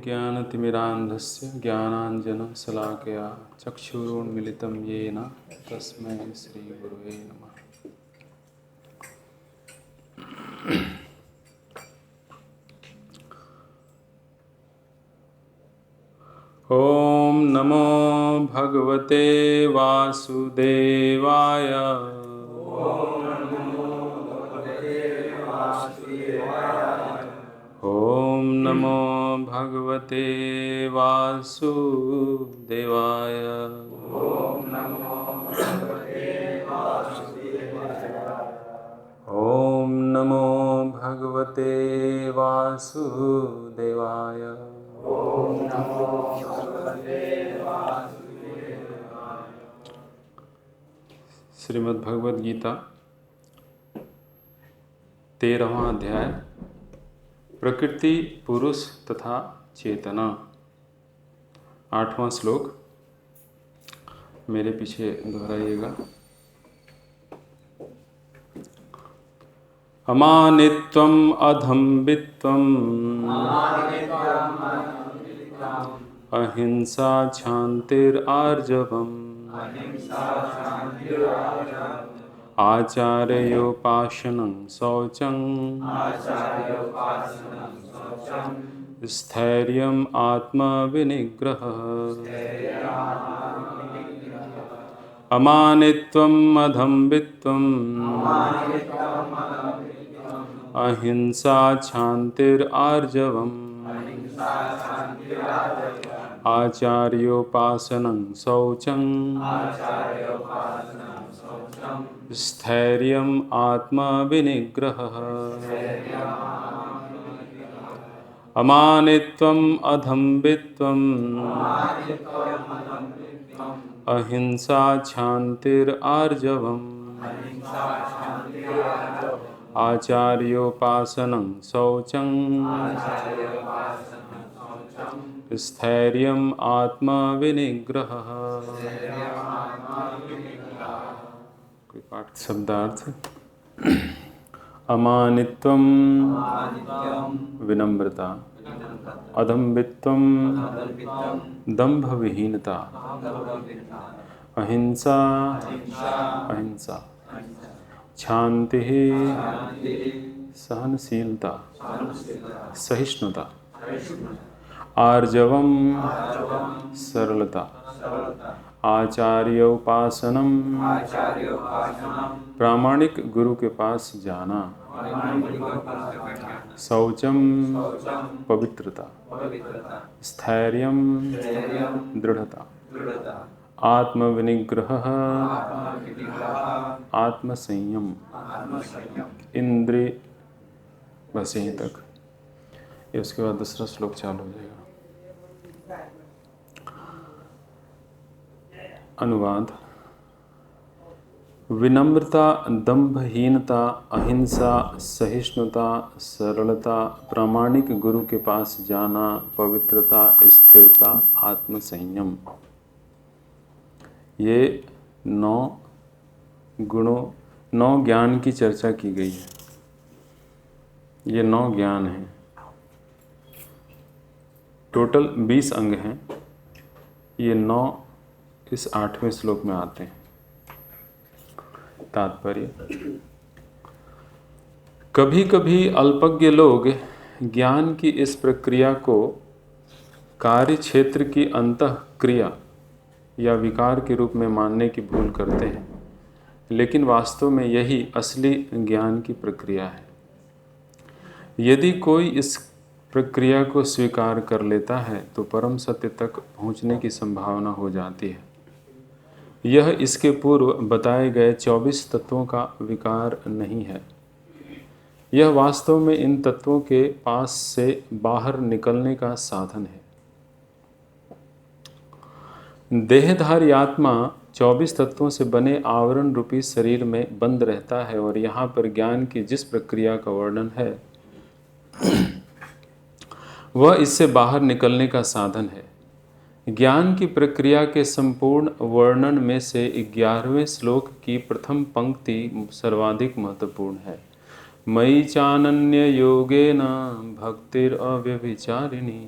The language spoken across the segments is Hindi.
ज्ञानतिमिरान्धस्य ज्ञानाञ्जनशलाकया चक्षुरुन्मिलितं येन तस्मै श्रीगुरुवे नमः। ॐ नमो भगवते वासुदेवाय। ॐ नमो भगवते वासुदेवाय। ॐ नमो भगवते वासुदेवाय। श्रीमद् भगवद गीता 13वां अध्याय प्रकृति, पुरुष तथा चेतना। 8वां श्लोक मेरे पीछे दोहराइएगा। अमानित्वम अधम्बित्वम अहिंसा क्षान्तिरार्जवम् आचार्योपासनं शौचं स्थैर्यम् आत्मविनिग्रहः। अमानित्वम् अधम्बित्वम् अहिंसा क्षान्तिरार्जवम् आचार्योपासनं शौचं स्थैर्यम् आत्मविनिग्रहः। अमानित्वम् अधम्बित्वम् अहिंसा क्षान्तिरार्जवम् आचार्योपासनं शौचं स्थैर्यम् आत्मविनिग्रहः। कोई पाठ शब्दार्थ। अमानित्वम विनम्रता, अधम्बित्वम दंभ विहीनता, अहिंसा अहिंसा, शांति सहनशीलता सहिष्णुता, आर्जवम सरलता, आचार्योपासनम प्रामाणिक गुरु के पास जाना, शौचम पवित्रता, स्थैर्यम दृढ़ता, आत्मविनिग्रह आत्मसंयम, इंद्रिय। बस यहीं तक। ये उसके बाद दूसरा श्लोक चालू हो जाएगा। अनुवाद। विनम्रता, दंभहीनता, अहिंसा, सहिष्णुता, सरलता, प्रामाणिक गुरु के पास जाना, पवित्रता, स्थिरता, आत्मसंयम, ये 9 गुणों, 9 ज्ञान की चर्चा की गई है। ये 9 ज्ञान हैं। टोटल 20 अंग हैं। ये 9 इस 8वें श्लोक में आते हैं। तात्पर्य। कभी कभी अल्पज्ञ लोग ज्ञान की इस प्रक्रिया को कार्य क्षेत्र की अंतःक्रिया या विकार के रूप में मानने की भूल करते हैं, लेकिन वास्तव में यही असली ज्ञान की प्रक्रिया है। यदि कोई इस प्रक्रिया को स्वीकार कर लेता है तो परम सत्य तक पहुंचने की संभावना हो जाती है। यह इसके पूर्व बताए गए 24 तत्वों का विकार नहीं है। यह वास्तव में इन तत्वों के पास से बाहर निकलने का साधन है। देहधारी आत्मा 24 तत्वों से बने आवरण रूपी शरीर में बंद रहता है और यहाँ पर ज्ञान की जिस प्रक्रिया का वर्णन है वह इससे बाहर निकलने का साधन है। ज्ञान की प्रक्रिया के संपूर्ण वर्णन में से 11वें श्लोक की प्रथम पंक्ति सर्वाधिक महत्वपूर्ण है। मयि चानन्य योगेन भक्तिर अव्यभिचारिणी।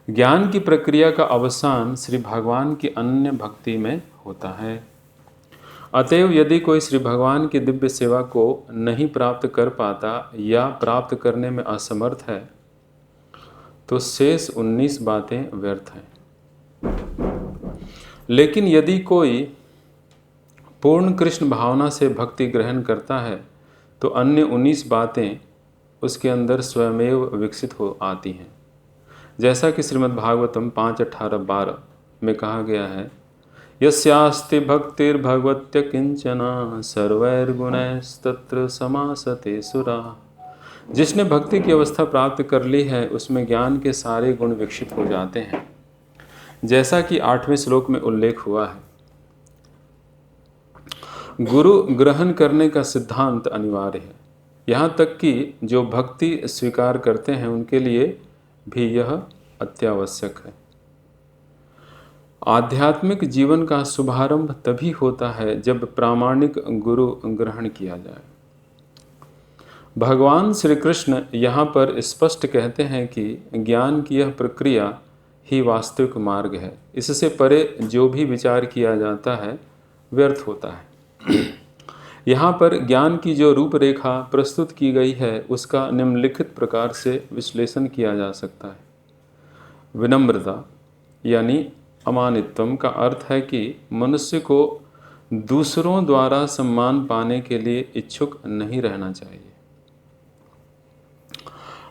ज्ञान की प्रक्रिया का अवसान श्री भगवान की अन्य भक्ति में होता है। अतएव यदि कोई श्री भगवान की दिव्य सेवा को नहीं प्राप्त कर पाता या प्राप्त करने में असमर्थ है तो शेष 19 बातें व्यर्थ हैं। लेकिन यदि कोई पूर्ण कृष्ण भावना से भक्ति ग्रहण करता है तो अन्य 19 बातें उसके अंदर स्वयमेव विकसित हो आती हैं। जैसा कि श्रीमद् भागवतम 5:18-12 में कहा गया है, यस्यास्ति भक्तिर्भगवत्य किंचना सर्वैर्गुणैस्तत्र समासते सुरा। जिसने भक्ति की अवस्था प्राप्त कर ली है उसमें ज्ञान के सारे गुण विकसित हो जाते हैं, जैसा कि 8वें श्लोक में उल्लेख हुआ है। गुरु ग्रहण करने का सिद्धांत अनिवार्य है, यहाँ तक कि जो भक्ति स्वीकार करते हैं उनके लिए भी यह अत्यावश्यक है। आध्यात्मिक जीवन का शुभारंभ तभी होता है जब प्रामाणिक गुरु ग्रहण किया जाए। भगवान श्री कृष्ण यहाँ पर स्पष्ट कहते हैं कि ज्ञान की यह प्रक्रिया ही वास्तविक मार्ग है। इससे परे जो भी विचार किया जाता है व्यर्थ होता है। यहाँ पर ज्ञान की जो रूपरेखा प्रस्तुत की गई है उसका निम्नलिखित प्रकार से विश्लेषण किया जा सकता है। विनम्रता यानी अमानित्वम का अर्थ है कि मनुष्य को दूसरों द्वारा सम्मान पाने के लिए इच्छुक नहीं रहना चाहिए।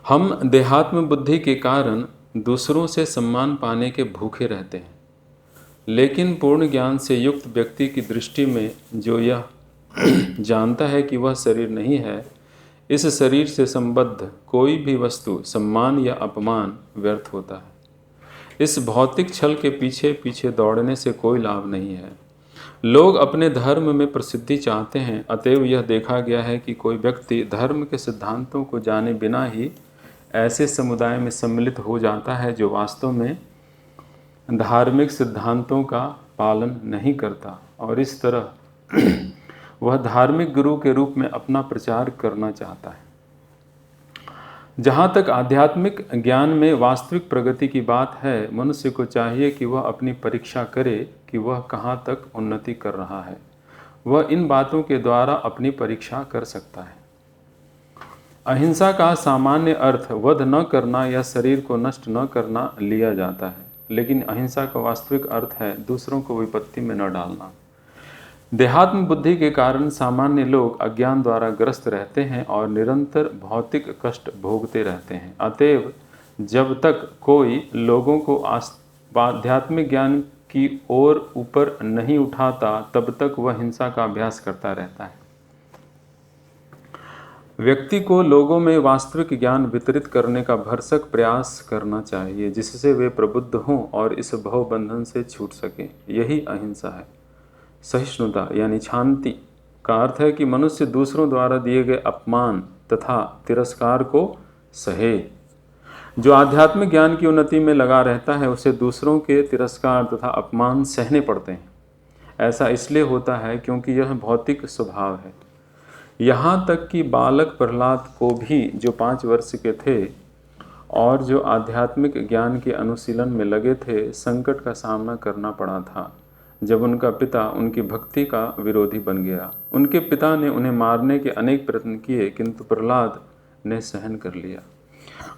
हम देहात्म बुद्धि के कारण दूसरों से सम्मान पाने के भूखे रहते हैं, लेकिन पूर्ण ज्ञान से युक्त व्यक्ति की दृष्टि में जो यह जानता है कि वह शरीर नहीं है, इस शरीर से संबद्ध कोई भी वस्तु सम्मान या अपमान व्यर्थ होता है। इस भौतिक छल के पीछे पीछे दौड़ने से कोई लाभ नहीं है। लोग अपने धर्म में प्रसिद्धि चाहते हैं, अतएव यह देखा गया है कि कोई व्यक्ति धर्म के सिद्धांतों को जाने बिना ही ऐसे समुदाय में सम्मिलित हो जाता है जो वास्तव में धार्मिक सिद्धांतों का पालन नहीं करता, और इस तरह वह धार्मिक गुरु के रूप में अपना प्रचार करना चाहता है। जहाँ तक आध्यात्मिक ज्ञान में वास्तविक प्रगति की बात है, मनुष्य को चाहिए कि वह अपनी परीक्षा करे कि वह कहाँ तक उन्नति कर रहा है। वह इन बातों के द्वारा अपनी परीक्षा कर सकता है। अहिंसा का सामान्य अर्थ वध न करना या शरीर को नष्ट न करना लिया जाता है, लेकिन अहिंसा का वास्तविक अर्थ है दूसरों को विपत्ति में न डालना। देहात्म बुद्धि के कारण सामान्य लोग अज्ञान द्वारा ग्रस्त रहते हैं और निरंतर भौतिक कष्ट भोगते रहते हैं। अतएव जब तक कोई लोगों को आध्यात्मिक ज्ञान की ओर ऊपर नहीं उठाता, तब तक वह हिंसा का अभ्यास करता रहता है। व्यक्ति को लोगों में वास्तविक ज्ञान वितरित करने का भरसक प्रयास करना चाहिए, जिससे वे प्रबुद्ध हों और इस भव बंधन से छूट सकें। यही अहिंसा है। सहिष्णुता यानी शांति का अर्थ है कि मनुष्य दूसरों द्वारा दिए गए अपमान तथा तिरस्कार को सहे। जो आध्यात्मिक ज्ञान की उन्नति में लगा रहता है उसे दूसरों के तिरस्कार तथा अपमान सहने पड़ते हैं। ऐसा इसलिए होता है क्योंकि यह भौतिक स्वभाव है। यहाँ तक कि बालक प्रहलाद को भी, जो 5 वर्ष के थे और जो आध्यात्मिक ज्ञान के अनुशीलन में लगे थे, संकट का सामना करना पड़ा था जब उनका पिता उनकी भक्ति का विरोधी बन गया। उनके पिता ने उन्हें मारने के अनेक प्रयत्न किए, किंतु प्रहलाद ने सहन कर लिया।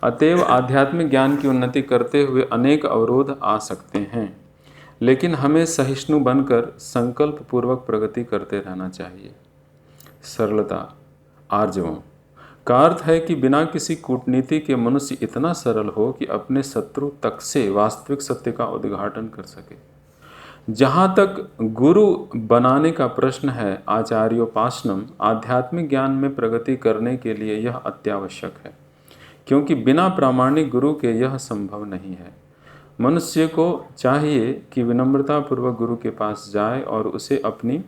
अतएव आध्यात्मिक ज्ञान की उन्नति करते हुए अनेक अवरोध आ सकते हैं, लेकिन हमें सहिष्णु बनकर संकल्प पूर्वक प्रगति करते रहना चाहिए। सरलता आर्जवम का अर्थ है कि बिना किसी कूटनीति के मनुष्य इतना सरल हो कि अपने शत्रु तक से वास्तविक सत्य का उद्घाटन कर सके। जहाँ तक गुरु बनाने का प्रश्न है, आचार्योपासनम, आध्यात्मिक ज्ञान में प्रगति करने के लिए यह अत्यावश्यक है, क्योंकि बिना प्रामाणिक गुरु के यह संभव नहीं है। मनुष्य को चाहिए कि विनम्रतापूर्वक गुरु के पास जाए और उसे अपनी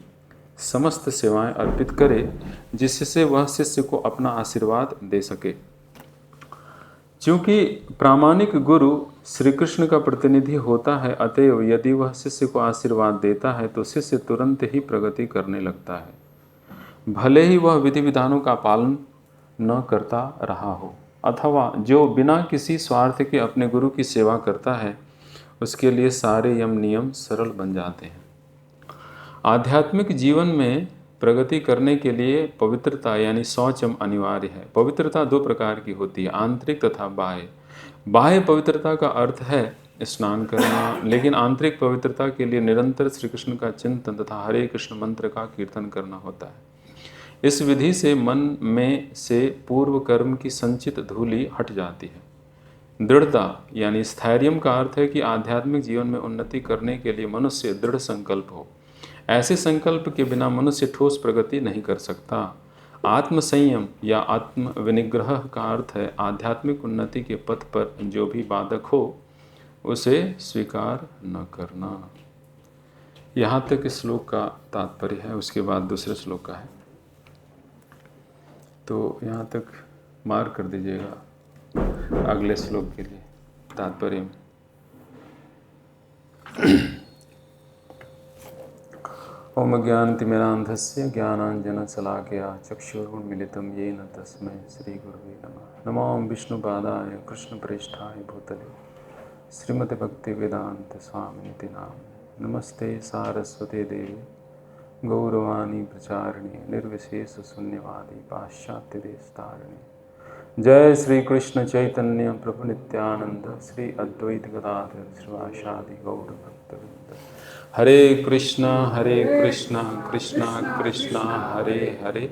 समस्त सेवाएं अर्पित करे, जिससे वह शिष्य को अपना आशीर्वाद दे सके। चूँकि प्रामाणिक गुरु श्री कृष्ण का प्रतिनिधि होता है, अतएव यदि वह शिष्य को आशीर्वाद देता है तो शिष्य तुरंत ही प्रगति करने लगता है, भले ही वह विधि विधानों का पालन न करता रहा हो, अथवा जो बिना किसी स्वार्थ के अपने गुरु की सेवा करता है, उसके लिए सारे यम नियम सरल बन जाते हैं। आध्यात्मिक जीवन में प्रगति करने के लिए पवित्रता यानी शौचम अनिवार्य है। पवित्रता दो प्रकार की होती है, आंतरिक तथा बाह्य। बाह्य पवित्रता का अर्थ है स्नान करना, लेकिन आंतरिक पवित्रता के लिए निरंतर श्री कृष्ण का चिंतन तथा हरे कृष्ण मंत्र का कीर्तन करना होता है। इस विधि से मन में से पूर्व कर्म की संचित धूलि हट जाती है। दृढ़ता यानी स्थैर्यम का अर्थ है कि आध्यात्मिक जीवन में उन्नति करने के लिए मनुष्य दृढ़ संकल्प हो। ऐसे संकल्प के बिना मनुष्य ठोस प्रगति नहीं कर सकता। आत्म संयम या आत्म विनिग्रह का अर्थ है आध्यात्मिक उन्नति के पथ पर जो भी बाधक हो उसे स्वीकार न करना। यहाँ तक इस श्लोक का तात्पर्य है। उसके बाद दूसरे श्लोक का है, तो यहाँ तक मार्क कर दीजिएगा अगले श्लोक के लिए तात्पर्य में। ओम ज्ञानतिमिरान्धस्य ज्ञानाञ्जनशलाकया चक्षुरुन्मीलितं येन तस्मै श्रीगुरुवे नमः। नमो विष्णुपादाय कृष्णप्रेष्ठाय भूतले श्रीमते भक्तिवेदांत स्वामिनिति नामिने। नमस्ते सारस्वते देवी गौरवाणी प्रचारिणे निर्विशेष शून्यवादी पाश्चात्य देशतारिणे। जय श्री कृष्ण चैतन्य प्रभु नित्यानंद श्री अद्वैत गदाधर श्रीवासादि गौर भक्तवृंद। हरे कृष्णा कृष्णा कृष्णा हरे हरे,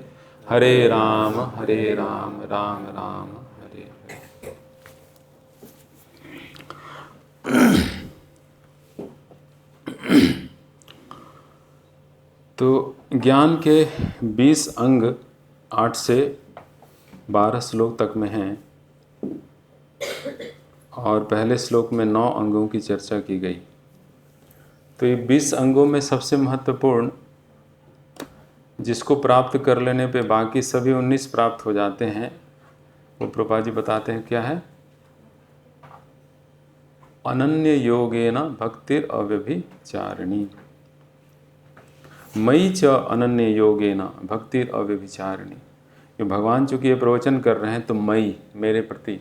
हरे राम राम राम हरे हरे। तो ज्ञान के 20 अंग 8 से 12 श्लोक तक में हैं और पहले श्लोक में 9 अंगों की चर्चा की गई। तो ये 20 अंगों में सबसे महत्वपूर्ण, जिसको प्राप्त कर लेने पे बाकी सभी 19 प्राप्त हो जाते हैं, वो प्रभुपाद जी बताते हैं क्या है। अनन्य योगेन भक्तिर अव्यभिचारिणी, मयि च अनन्य योगेन भक्तिर अव्यभिचारिणी। ये भगवान चूँकि ये प्रवचन कर रहे हैं तो मयि, मेरे प्रति,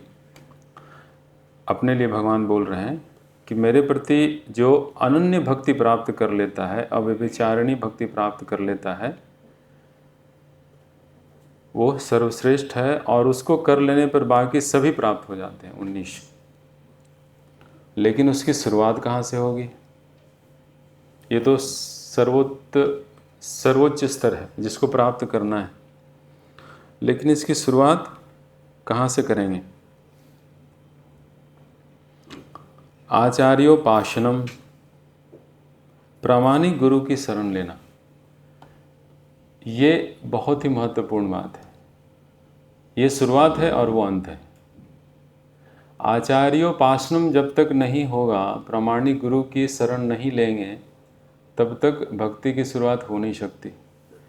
अपने लिए भगवान बोल रहे हैं कि मेरे प्रति जो अनन्य भक्ति प्राप्त कर लेता है, अव्यभिचारिणी भक्ति प्राप्त कर लेता है, वो सर्वश्रेष्ठ है। और उसको कर लेने पर बाकी सभी प्राप्त हो जाते हैं 19। लेकिन उसकी शुरुआत कहाँ से होगी? ये तो सर्वोच्च स्तर है जिसको प्राप्त करना है, लेकिन इसकी शुरुआत कहाँ से करेंगे? आचार्योपासनम, प्रामाणिक गुरु की शरण लेना, ये बहुत ही महत्वपूर्ण बात है। ये शुरुआत है और वो अंत है। आचार्योपासनम जब तक नहीं होगा, प्रामाणिक गुरु की शरण नहीं लेंगे, तब तक भक्ति की शुरुआत हो नहीं सकती।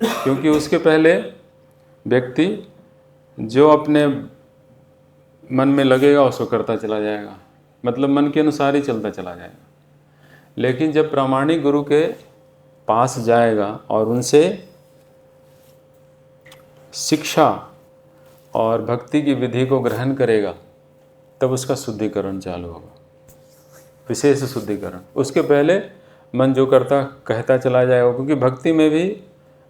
क्योंकि उसके पहले व्यक्ति जो अपने मन में लगेगा उसको करता चला जाएगा, मतलब मन के अनुसार ही चलता चला जाएगा। लेकिन जब प्रामाणिक गुरु के पास जाएगा और उनसे शिक्षा और भक्ति की विधि को ग्रहण करेगा, तब उसका शुद्धिकरण चालू होगा, विशेष शुद्धिकरण। उसके पहले मन जो करता कहता चला जाएगा, क्योंकि भक्ति में भी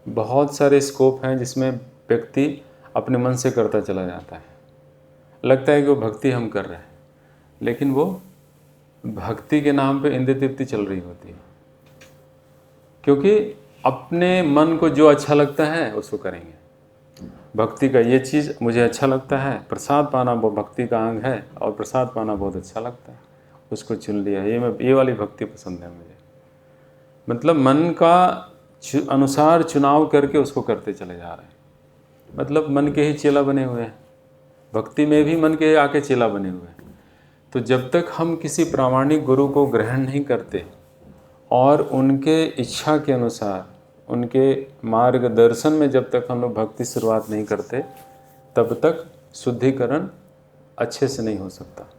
बहुत सारे स्कोप हैं जिसमें व्यक्ति अपने मन से करता चला जाता है। लगता है कि वो भक्ति हम कर रहे हैं, लेकिन वो भक्ति के नाम पे इंद्रिय तृप्ति चल रही होती है। क्योंकि अपने मन को जो अच्छा लगता है उसको करेंगे। भक्ति का ये चीज़ मुझे अच्छा लगता है, प्रसाद पाना वो भक्ति का अंग है, और प्रसाद पाना बहुत अच्छा लगता है, उसको चुन लिया, ये वाली भक्ति पसंद है मुझे। मतलब मन का अनुसार चुनाव करके उसको करते चले जा रहे हैं। मतलब मन के ही चेला बने हुए हैं, भक्ति में भी मन के आके चेला बने हुए हैं। तो जब तक हम किसी प्रामाणिक गुरु को ग्रहण नहीं करते और उनके इच्छा के अनुसार, उनके मार्गदर्शन में जब तक हम लोग भक्ति शुरुआत नहीं करते, तब तक शुद्धिकरण अच्छे से नहीं हो सकता।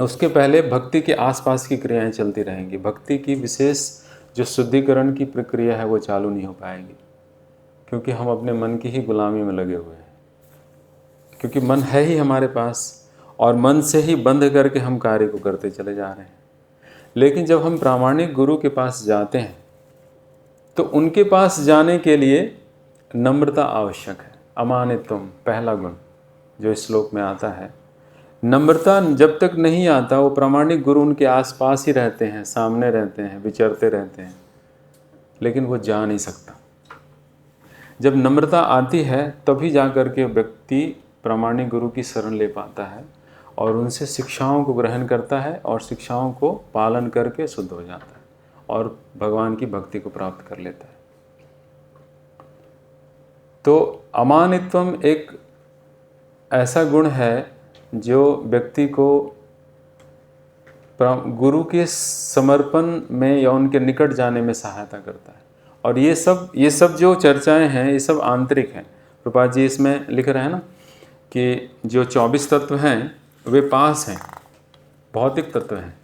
उसके पहले भक्ति के आसपास की क्रियाएं चलती रहेंगी। भक्ति की विशेष जो शुद्धिकरण की प्रक्रिया है वो चालू नहीं हो पाएगी। क्योंकि हम अपने मन की ही गुलामी में लगे हुए हैं, क्योंकि मन है ही हमारे पास और मन से ही बंद करके हम कार्य को करते चले जा रहे हैं। लेकिन जब हम प्रामाणिक गुरु के पास जाते हैं तो उनके पास जाने के लिए नम्रता आवश्यक है। अमानित्वम पहला गुण जो इस श्लोक में आता है। नम्रता जब तक नहीं आता, वो प्रामाणिक गुरु उनके आसपास ही रहते हैं, सामने रहते हैं, विचरते रहते हैं, लेकिन वो जा नहीं सकता। जब नम्रता आती है तभी जा कर के व्यक्ति प्रामाणिक गुरु की शरण ले पाता है और उनसे शिक्षाओं को ग्रहण करता है और शिक्षाओं को पालन करके शुद्ध हो जाता है और भगवान की भक्ति को प्राप्त कर लेता है। तो अमानित्वम एक ऐसा गुण है जो व्यक्ति को गुरु के समर्पण में या उनके निकट जाने में सहायता करता है। और ये सब जो चर्चाएं हैं ये सब आंतरिक हैं। प्रभुपाद जी इसमें लिख रहे हैं ना कि जो 24 तत्व हैं वे पास हैं, भौतिक तत्व हैं।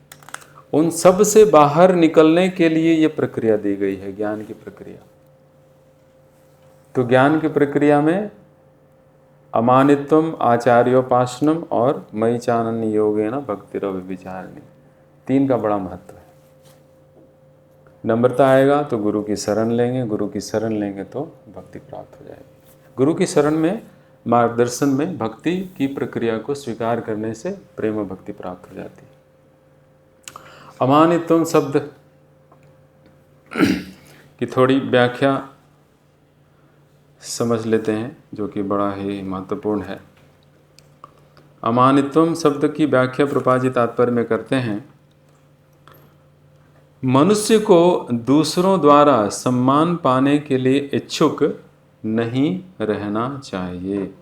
उन सब से बाहर निकलने के लिए ये प्रक्रिया दी गई है, ज्ञान की प्रक्रिया। तो ज्ञान की प्रक्रिया में अमानित्वम, आचार्योपासनम और मयि चानन्य योगेन भक्तिरव्यभिचारिणी, 3 का बड़ा महत्व है। नम्रता आएगा तो गुरु की शरण लेंगे, गुरु की शरण लेंगे तो भक्ति प्राप्त हो जाएगी। गुरु की शरण में, मार्गदर्शन में भक्ति की प्रक्रिया को स्वीकार करने से प्रेम भक्ति प्राप्त हो जाती है। अमानित्वम शब्द की थोड़ी व्याख्या समझ लेते हैं, जो कि बड़ा ही महत्वपूर्ण है। अमानित्वम शब्द की व्याख्या प्रभुपाद जी तात्पर्य में करते हैं, मनुष्य को दूसरों द्वारा सम्मान पाने के लिए इच्छुक नहीं रहना चाहिए।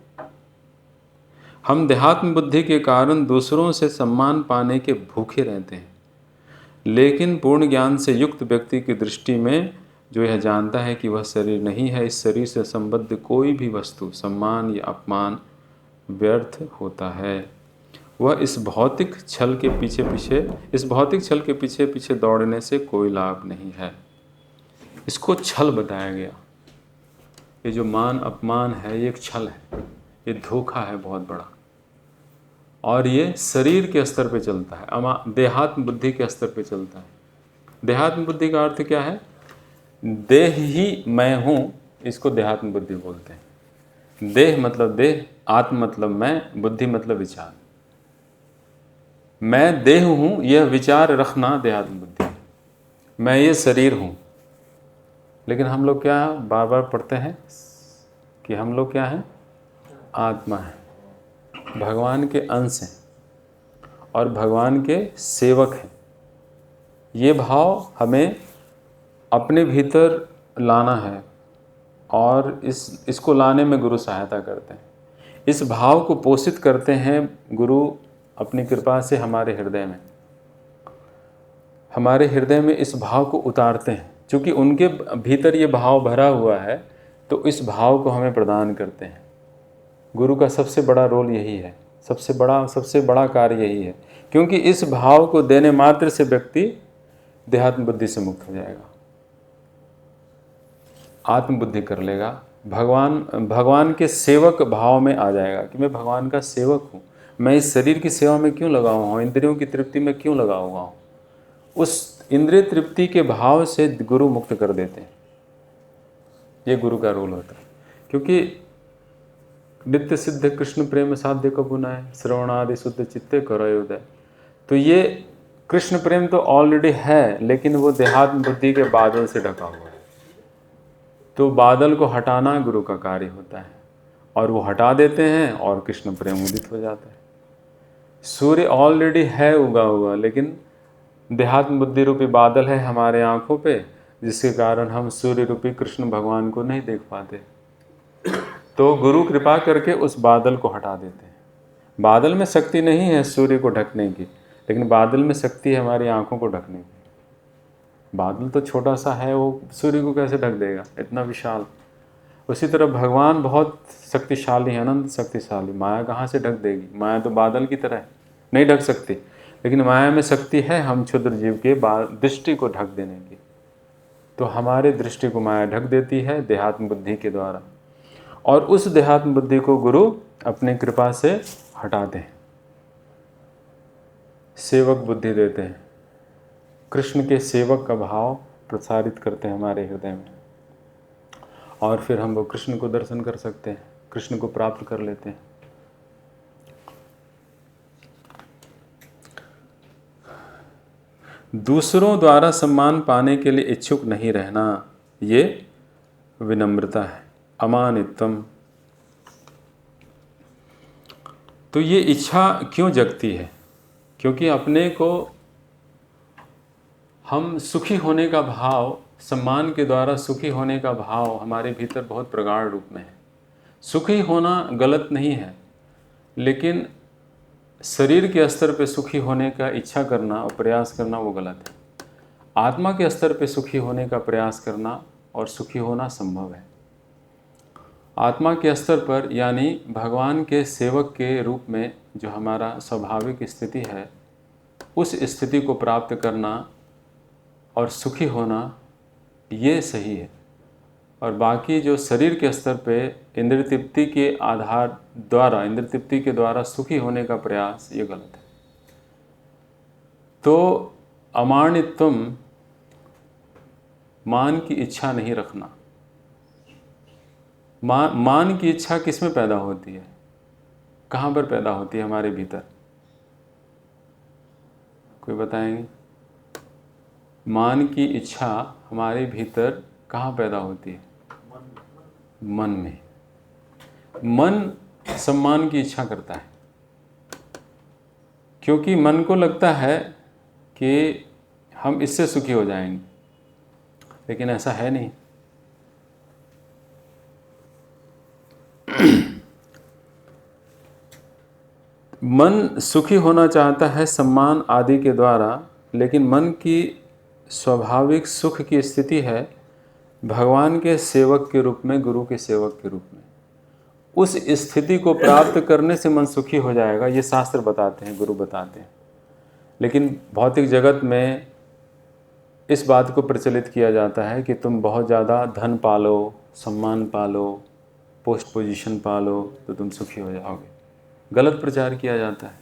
हम देहात्म बुद्धि के कारण दूसरों से सम्मान पाने के भूखे रहते हैं, लेकिन पूर्ण ज्ञान से युक्त व्यक्ति की दृष्टि में जो यह जानता है कि वह शरीर नहीं है, इस शरीर से संबद्ध कोई भी वस्तु, सम्मान या अपमान व्यर्थ होता है। वह इस भौतिक छल के पीछे दौड़ने से कोई लाभ नहीं है। इसको छल बताया गया। ये जो मान अपमान है ये एक छल है, ये धोखा है बहुत बड़ा, और ये शरीर के स्तर पे चलता है, देहात्म बुद्धि के स्तर पे चलता है। देहात्म बुद्धि का अर्थ क्या है? देह ही मैं हूँ, इसको देहात्म बुद्धि बोलते हैं। देह मतलब देह, आत्म मतलब मैं, बुद्धि मतलब विचार। मैं देह हूँ, यह विचार रखना देहात्म बुद्धि है। मैं ये शरीर हूँ। लेकिन हम लोग क्या बार बार पढ़ते हैं कि हम लोग क्या हैं? आत्मा है, भगवान के अंश हैं और भगवान के सेवक हैं। ये भाव हमें अपने भीतर लाना है और इसको लाने में गुरु सहायता करते हैं। इस भाव को पोषित करते हैं गुरु अपनी कृपा से हमारे हृदय में इस भाव को उतारते हैं। क्योंकि उनके भीतर ये भाव भरा हुआ है तो इस भाव को हमें प्रदान करते हैं। गुरु का सबसे बड़ा रोल यही है, सबसे बड़ा कार्य यही है। क्योंकि इस भाव को देने मात्र से व्यक्ति देहात्म बुद्धि से मुक्त हो जाएगा, आत्मबुद्धि कर लेगा, भगवान के सेवक भाव में आ जाएगा कि मैं भगवान का सेवक हूँ। मैं इस शरीर की सेवा में क्यों लगा हुआ हूँ, इंद्रियों की तृप्ति में क्यों लगा हुआ हूँ। उस इंद्रिय तृप्ति के भाव से गुरु मुक्त कर देते हैं। ये गुरु का रोल होता है। क्योंकि नित्य सिद्ध कृष्ण प्रेम साध्य को बुनाए, श्रवणादि शुद्ध चित्ते करो उदय। तो ये कृष्ण प्रेम तो ऑलरेडी है, लेकिन वो देहात्म बुद्धि के बादल से ढका हुआ है। तो बादल को हटाना गुरु का कार्य होता है और वो हटा देते हैं और कृष्ण प्रेम उदित हो जाता है। सूर्य ऑलरेडी है उगा हुआ, लेकिन देहात्म बुद्धि रूपी बादल है हमारे आंखों पे, जिसके कारण हम सूर्य रूपी कृष्ण भगवान को नहीं देख पाते। तो गुरु कृपा करके उस बादल को हटा देते हैं। बादल में शक्ति नहीं है सूर्य को ढकने की, लेकिन बादल में शक्ति है हमारी आंखों को ढकने की। बादल तो छोटा सा है, वो सूर्य को कैसे ढक देगा, इतना विशाल। उसी तरह भगवान बहुत शक्तिशाली है, अनंत शक्तिशाली। माया कहाँ से ढक देगी? माया तो बादल की तरह है, नहीं ढक सकती। लेकिन माया में शक्ति है हम क्षुद्र जीव के दृष्टि को ढक देने की। तो हमारे दृष्टि को माया ढक देती है देहात्म बुद्धि के द्वारा, और उस देहात्म बुद्धि को गुरु अपनी कृपा से हटाते हैं, सेवक बुद्धि देते हैं, कृष्ण के सेवक का भाव प्रसारित करते हैं हमारे हृदय में, और फिर हम वो कृष्ण को दर्शन कर सकते हैं, कृष्ण को प्राप्त कर लेते हैं। दूसरों द्वारा सम्मान पाने के लिए इच्छुक नहीं रहना, ये विनम्रता है। अमानित्वम। तो ये इच्छा क्यों जगती है? क्योंकि अपने को हम सुखी होने का भाव, सम्मान के द्वारा सुखी होने का भाव हमारे भीतर बहुत प्रगाढ़ रूप में है। सुखी होना गलत नहीं है, लेकिन शरीर के स्तर पे सुखी होने का इच्छा करना और प्रयास करना वो गलत है। आत्मा के स्तर पे सुखी होने का प्रयास करना और सुखी होना संभव है। आत्मा के स्तर पर, यानी भगवान के सेवक के रूप में जो हमारा स्वाभाविक स्थिति है, उस स्थिति को प्राप्त करना और सुखी होना, ये सही है। और बाकी जो शरीर के स्तर पे इंद्रिय तृप्ति के आधार द्वारा, इंद्रिय तृप्ति के द्वारा सुखी होने का प्रयास, ये गलत है। तो अमानित्वम, मान की इच्छा नहीं रखना। मान की इच्छा किस में पैदा होती है? कहाँ पर पैदा होती है हमारे भीतर? कोई बताएंगे? मान की इच्छा हमारे भीतर कहाँ पैदा होती है? मन में। मन सम्मान की इच्छा करता है, क्योंकि मन को लगता है कि हम इससे सुखी हो जाएंगे, लेकिन ऐसा है नहीं। मन सुखी होना चाहता है सम्मान आदि के द्वारा, लेकिन मन की स्वाभाविक सुख की स्थिति है भगवान के सेवक के रूप में, गुरु के सेवक के रूप में। उस स्थिति को प्राप्त करने से मन सुखी हो जाएगा, ये शास्त्र बताते हैं, गुरु बताते हैं। लेकिन भौतिक जगत में इस बात को प्रचलित किया जाता है कि तुम बहुत ज़्यादा धन पालो, सम्मान पालो, पोस्ट पोजीशन पालो तो तुम सुखी हो जाओगे। गलत प्रचार किया जाता है,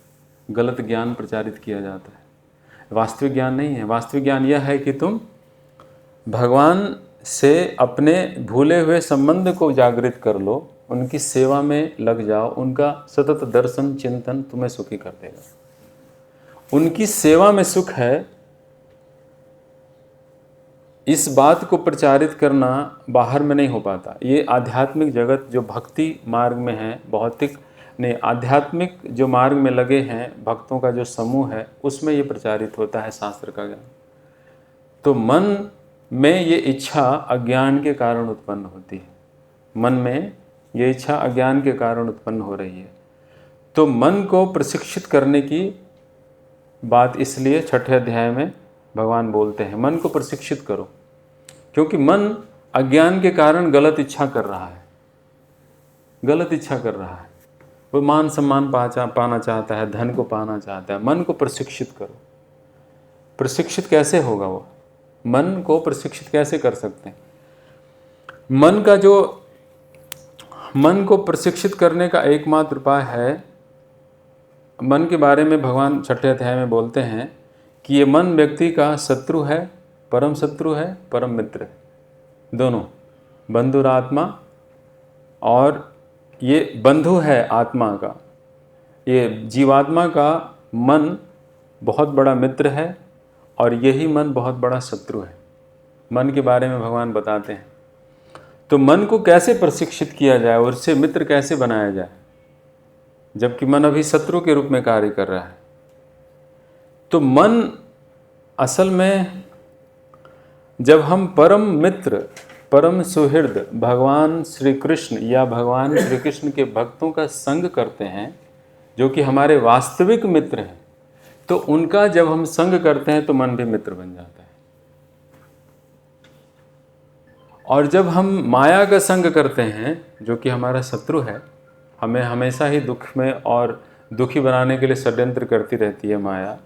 गलत ज्ञान प्रचारित किया जाता है। वास्तविक ज्ञान नहीं है। वास्तविक ज्ञान यह है कि तुम भगवान से अपने भूले हुए संबंध को जागृत कर लो, उनकी सेवा में लग जाओ, उनका सतत दर्शन चिंतन तुम्हें सुखी कर देगा। उनकी सेवा में सुख है, इस बात को प्रचारित करना बाहर में नहीं हो पाता। ये आध्यात्मिक जगत जो भक्ति मार्ग में है, भौतिक नहीं, आध्यात्मिक जो मार्ग में लगे हैं भक्तों का जो समूह है, उसमें ये प्रचारित होता है शास्त्र का ज्ञान। तो मन में ये इच्छा अज्ञान के कारण उत्पन्न होती है। मन में ये इच्छा अज्ञान के कारण उत्पन्न हो रही है। तो मन को प्रशिक्षित करने की बात इसलिए 6ठे अध्याय में भगवान बोलते हैं, मन को प्रशिक्षित करो, क्योंकि मन अज्ञान के कारण गलत इच्छा कर रहा है, गलत इच्छा कर रहा है। वो मान सम्मान पाना चाहता है, धन को पाना चाहता है। मन को प्रशिक्षित करो। प्रशिक्षित कैसे होगा? वो मन को प्रशिक्षित कैसे कर सकते हैं? मन को प्रशिक्षित करने का एकमात्र उपाय है, मन के बारे में भगवान 6ठे अध्याय में बोलते हैं कि ये मन व्यक्ति का शत्रु है, परम शत्रु है, परम मित्र है, दोनों। बंधुरात्मा, और ये बंधु है आत्मा का, ये जीवात्मा का मन बहुत बड़ा मित्र है, और यही मन बहुत बड़ा शत्रु है। मन के बारे में भगवान बताते हैं। तो मन को कैसे प्रशिक्षित किया जाए और उससे मित्र कैसे बनाया जाए, जबकि मन अभी शत्रु के रूप में कार्य कर रहा है? तो मन असल में, जब हम परम मित्र, परम सुहृद भगवान श्री कृष्ण या भगवान श्री कृष्ण के भक्तों का संग करते हैं, जो कि हमारे वास्तविक मित्र हैं, तो उनका जब हम संग करते हैं तो मन भी मित्र बन जाता है। और जब हम माया का संग करते हैं, जो कि हमारा शत्रु है, हमें हमेशा ही दुख में और दुखी बनाने के लिए षड्यंत्र करती रहती है माया,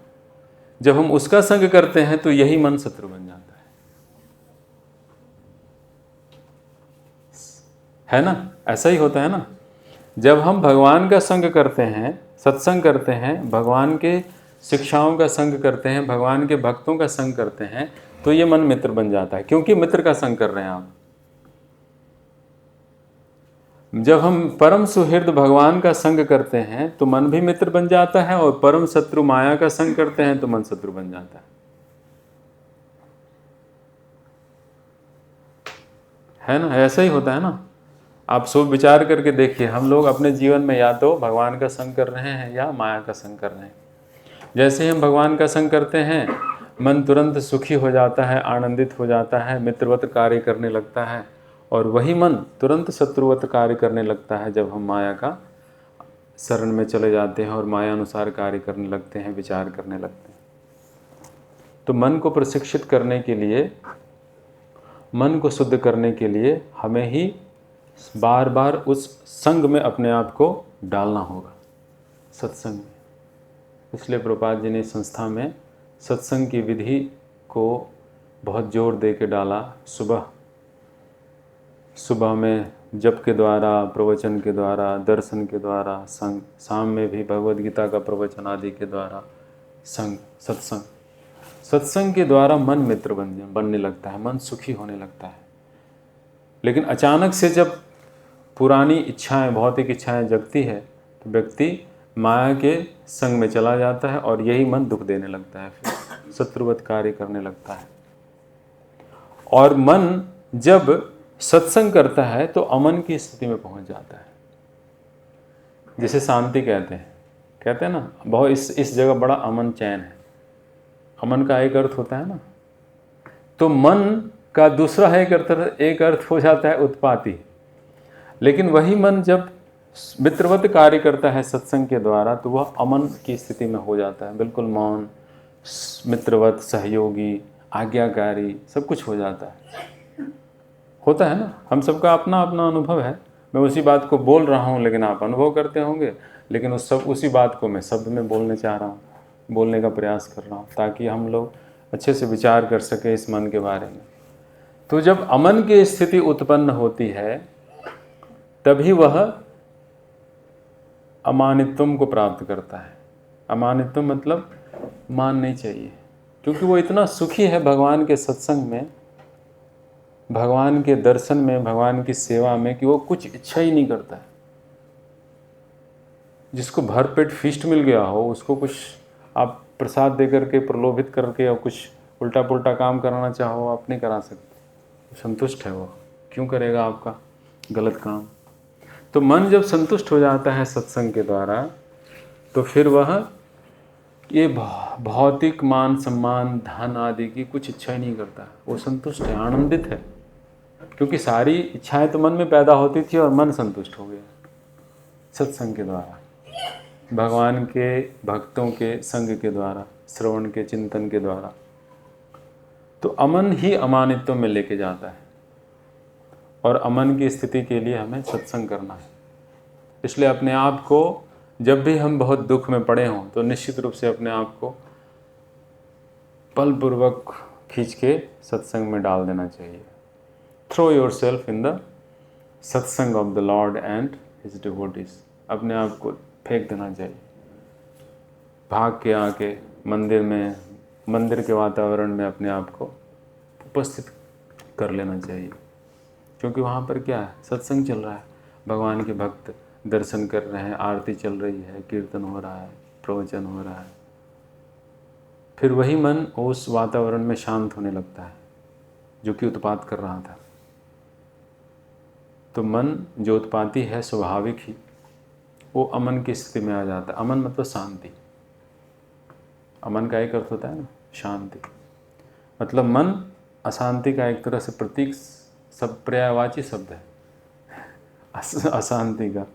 जब हम उसका संग करते हैं तो यही मन शत्रु बन जाता है। है ना? ऐसा ही होता है ना। जब हम भगवान का संग करते हैं, सत्संग करते हैं, भगवान के शिक्षाओं का संग करते हैं, भगवान के भक्तों का संग करते हैं, तो ये मन मित्र बन जाता है, क्योंकि मित्र का संग कर रहे हैं आप। जब हम परम सुहृद भगवान का संग करते हैं तो मन भी मित्र बन जाता है, और परम शत्रु माया का संग करते हैं तो मन शत्रु बन जाता है ना? ऐसा ही होता है ना। आप सब विचार करके देखिए, हम लोग अपने जीवन में या तो भगवान का संग कर रहे हैं या माया का संग कर रहे हैं। जैसे हम भगवान का संग करते हैं, मन तुरंत सुखी हो जाता है, आनंदित हो जाता है, मित्रवत कार्य करने लगता है, और वही मन तुरंत शत्रुवत कार्य करने लगता है जब हम माया का शरण में चले जाते हैं और माया अनुसार कार्य करने लगते हैं, विचार करने लगते हैं। तो मन को प्रशिक्षित करने के लिए, मन को शुद्ध करने के लिए हमें ही बार बार उस संग में अपने आप को डालना होगा, सत्संग में। इसलिए प्रभुपाद जी ने संस्था में सत्संग की विधि को बहुत जोर दे के डाला। सुबह में जप के द्वारा, प्रवचन के द्वारा, दर्शन के द्वारा संग, शाम में भी भगवद गीता का प्रवचन आदि के द्वारा संग, सत्संग के द्वारा मन मित्र बनने लगता है, मन सुखी होने लगता है। लेकिन अचानक से जब पुरानी इच्छाएं, भौतिक इच्छाएं जगती है तो व्यक्ति माया के संग में चला जाता है, और यही मन दुख देने लगता है, फिर शत्रुवत कार्य करने लगता है। और मन जब सत्संग करता है तो अमन की स्थिति में पहुंच जाता है, जिसे शांति कहते हैं ना। बहुत इस जगह बड़ा अमन चैन है। अमन का एक अर्थ होता है ना, तो मन का दूसरा एक अर्थ हो जाता है उत्पाती। लेकिन वही मन जब मित्रवत कार्य करता है सत्संग के द्वारा तो वह अमन की स्थिति में हो जाता है, बिल्कुल मौन, मित्रवत, सहयोगी, आज्ञाकारी, सब कुछ हो जाता है। होता है ना, हम सबका अपना अपना अनुभव है। मैं उसी बात को बोल रहा हूँ, लेकिन आप अनुभव करते होंगे। लेकिन उसी बात को मैं शब्द में बोलने चाह रहा हूँ, बोलने का प्रयास कर रहा हूँ, ताकि हम लोग अच्छे से विचार कर सकें इस मन के बारे में। तो जब अमन की स्थिति उत्पन्न होती है तभी वह अमानित्वम को प्राप्त करता है। अमानित्वम मतलब मान नहीं चाहिए, क्योंकि वो इतना सुखी है भगवान के सत्संग में, भगवान के दर्शन में, भगवान की सेवा में, कि वो कुछ इच्छा ही नहीं करता है। जिसको भरपेट फीस्ट मिल गया हो, उसको कुछ आप प्रसाद दे करके, प्रलोभित करके, और कुछ उल्टा पुल्टा काम कराना चाहो, आप नहीं करा सकते। संतुष्ट है वो, क्यों करेगा आपका गलत काम? तो मन जब संतुष्ट हो जाता है सत्संग के द्वारा, तो फिर वह ये भौतिक मान सम्मान, धन आदि की कुछ इच्छा ही नहीं करता। वो संतुष्ट है, आनंदित है, क्योंकि सारी इच्छाएं तो मन में पैदा होती थी और मन संतुष्ट हो गया सत्संग के द्वारा, भगवान के भक्तों के संग के द्वारा, श्रवण के, चिंतन के द्वारा। तो अमन ही अमानित्व में लेके जाता है, और अमन की स्थिति के लिए हमें सत्संग करना है। इसलिए अपने आप को, जब भी हम बहुत दुख में पड़े हों, तो निश्चित रूप से अपने आप को बलपूर्वक खींच के सत्संग में डाल देना चाहिए। Throw yourself in the satsang of the Lord and his devotees. अपने आप को फेंक देना चाहिए, भाग के आके मंदिर में, मंदिर के वातावरण में अपने आप को उपस्थित कर लेना चाहिए। क्योंकि वहाँ पर क्या है, सत्संग चल रहा है, भगवान के भक्त दर्शन कर रहे हैं, आरती चल रही है, कीर्तन हो रहा है, प्रवचन हो रहा है। फिर वही मन उस वातावरण में शांत होने लगता है जो कि उत्पात कर रहा था। तो मन जो उत्पाती है स्वाभाविक ही वो अमन की स्थिति में आ जाता है। अमन मतलब शांति। अमन का एक अर्थ होता है ना, शांति। मतलब मन अशांति का एक तरह से प्रतीक, सब पर्यायवाची शब्द है अशांति का,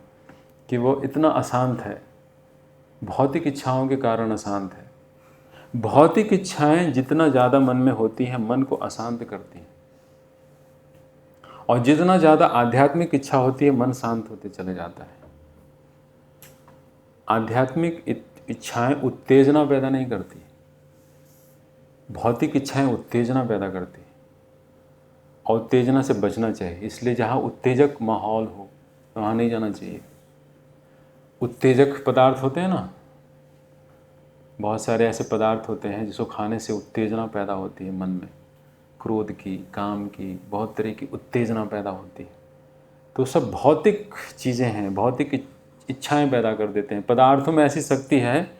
कि वो इतना अशांत है, भौतिक इच्छाओं के कारण अशांत है। भौतिक इच्छाएं जितना ज़्यादा मन में होती हैं, मन को अशांत करती हैं, और जितना ज़्यादा आध्यात्मिक इच्छा होती है, मन शांत होते चले जाता है। आध्यात्मिक इच्छाएं उत्तेजना पैदा नहीं करती, भौतिक इच्छाएं उत्तेजना पैदा करती। और उत्तेजना से बचना चाहिए। इसलिए जहाँ उत्तेजक माहौल हो वहाँ नहीं जाना चाहिए। उत्तेजक पदार्थ होते हैं ना, बहुत सारे ऐसे पदार्थ होते हैं जिसको खाने से उत्तेजना पैदा होती है मन में, क्रोध की, काम की, बहुत तरह की उत्तेजना पैदा होती है। तो सब भौतिक चीज़ें हैं, भौतिक इच्छाएं पैदा कर देते हैं। पदार्थों में ऐसी शक्ति है,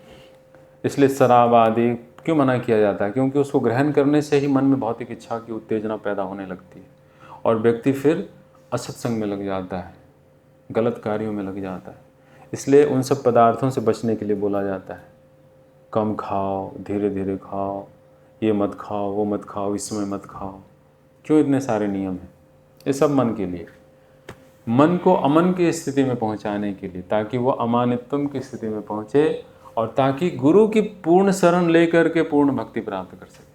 इसलिए शराब आदि क्यों मना किया जाता है? क्योंकि उसको ग्रहण करने से ही मन में भौतिक इच्छा की उत्तेजना पैदा होने लगती है और व्यक्ति फिर असत्संग में लग जाता है, गलत कार्यों में लग जाता है। इसलिए उन सब पदार्थों से बचने के लिए बोला जाता है कम खाओ, धीरे धीरे खाओ, ये मत खाओ, वो मत खाओ, इस समय मत खाओ। क्यों इतने सारे नियम हैं? ये सब मन के लिए, मन को अमन की स्थिति में पहुंचाने के लिए, ताकि वो अमानित्वम की स्थिति में पहुंचे और ताकि गुरु की पूर्ण शरण लेकर के पूर्ण भक्ति प्राप्त कर सके।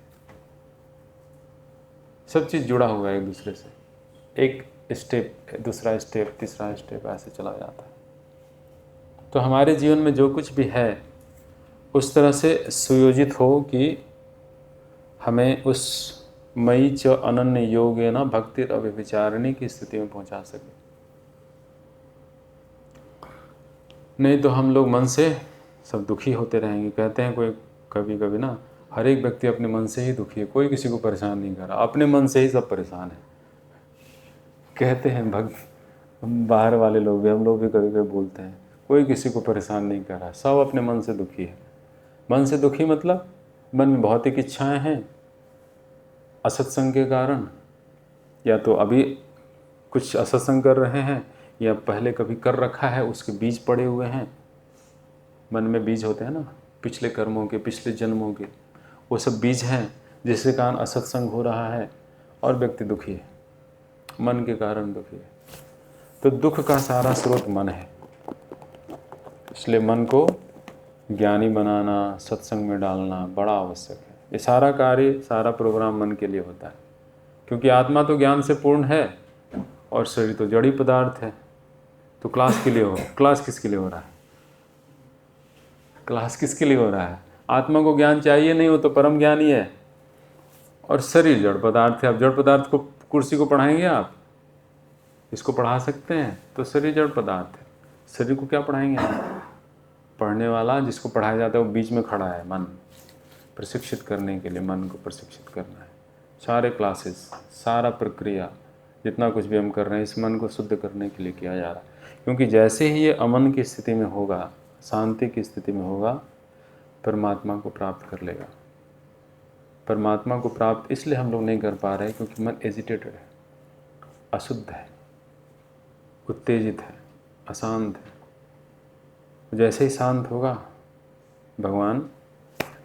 सब चीज़ जुड़ा हुआ है एक दूसरे से, एक स्टेप दूसरा स्टेप तीसरा स्टेप ऐसे चला जाता है। तो हमारे जीवन में जो कुछ भी है उस तरह से सुयोजित हो कि हमें उस मयि च अनन्य योगेन भक्तिर अव्यभिचारिणी की स्थिति में पहुंचा सके। नहीं तो हम लोग मन से सब दुखी होते रहेंगे। कहते हैं कोई कभी कभी ना, हर एक व्यक्ति अपने मन से ही दुखी है, कोई किसी को परेशान नहीं कर रहा, अपने मन से ही सब परेशान है। कहते हैं भक्त, बाहर वाले लोग भी, हम लोग भी कभी कभी बोलते हैं कोई किसी को परेशान नहीं कर रहा, सब अपने मन से दुखी है। मन से दुखी मतलब मन में भौतिक इच्छाएं हैं असत्संग के कारण, या तो अभी कुछ असत्संग कर रहे हैं या पहले कभी कर रखा है, उसके बीज पड़े हुए हैं। मन में बीज होते हैं ना, पिछले कर्मों के, पिछले जन्मों के, वो सब बीज हैं जिसके कारण असत्संग हो रहा है और व्यक्ति दुखी है, मन के कारण दुखी है। तो दुख का सारा स्रोत मन है। इसलिए मन को ज्ञानी बनाना, सत्संग में डालना बड़ा आवश्यक है। ये सारा कार्य, सारा प्रोग्राम मन के लिए होता है, क्योंकि आत्मा तो ज्ञान से पूर्ण है और शरीर तो जड़ी पदार्थ है। तो क्लास के लिए हो, क्लास किसके लिए हो रहा है? क्लास किसके लिए हो रहा है? आत्मा को ज्ञान चाहिए नहीं, हो तो परम ज्ञानी है, और शरीर जड़ पदार्थ है। अब जड़ पदार्थ को, कुर्सी को पढ़ाएंगे आप? इसको पढ़ा सकते हैं? तो शरीर जड़ पदार्थ है, शरीर को क्या पढ़ाएंगे आप? पढ़ने वाला जिसको पढ़ाया जाता है वो बीच में खड़ा है। मन प्रशिक्षित करने के लिए मन को प्रशिक्षित करना है। सारे क्लासेस, सारा प्रक्रिया, जितना कुछ भी हम कर रहे हैं इस मन को शुद्ध करने के लिए किया जा रहा है। क्योंकि जैसे ही ये अमन की स्थिति में होगा, शांति की स्थिति में होगा, परमात्मा को प्राप्त कर लेगा। परमात्मा को प्राप्त इसलिए हम लोग नहीं कर पा रहे क्योंकि मन एजिटेटेड है, अशुद्ध है, उत्तेजित है, अशांत है। जैसे ही शांत होगा भगवान,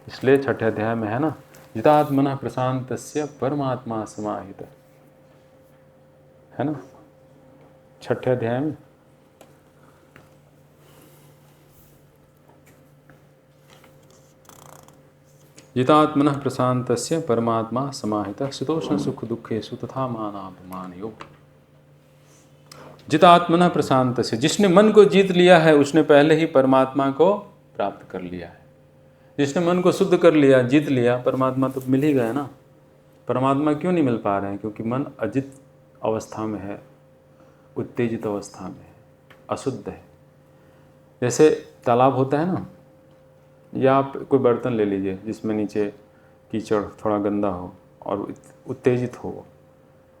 इसलिए छठे अध्याय में है ना, जितात्मनः प्रशांतस्य परमात्मा समाहित, है ना, छठे अध्याय में। जितात्मनः प्रशांतस्य परमात्मा समाहितः शीतोष्ण सुख दुखेषु तथा मानापमानयोः। जितात्मनः प्रशांतस्य, जिसने मन को जीत लिया है उसने पहले ही परमात्मा को प्राप्त कर लिया है। जिसने मन को शुद्ध कर लिया, जीत लिया, परमात्मा तो मिल ही गया ना। परमात्मा क्यों नहीं मिल पा रहे हैं? क्योंकि मन अजित अवस्था में है, उत्तेजित अवस्था में है, अशुद्ध है। जैसे तालाब होता है ना, या आप कोई बर्तन ले लीजिए जिसमें नीचे कीचड़ थोड़ा गंदा हो और उत्तेजित हो,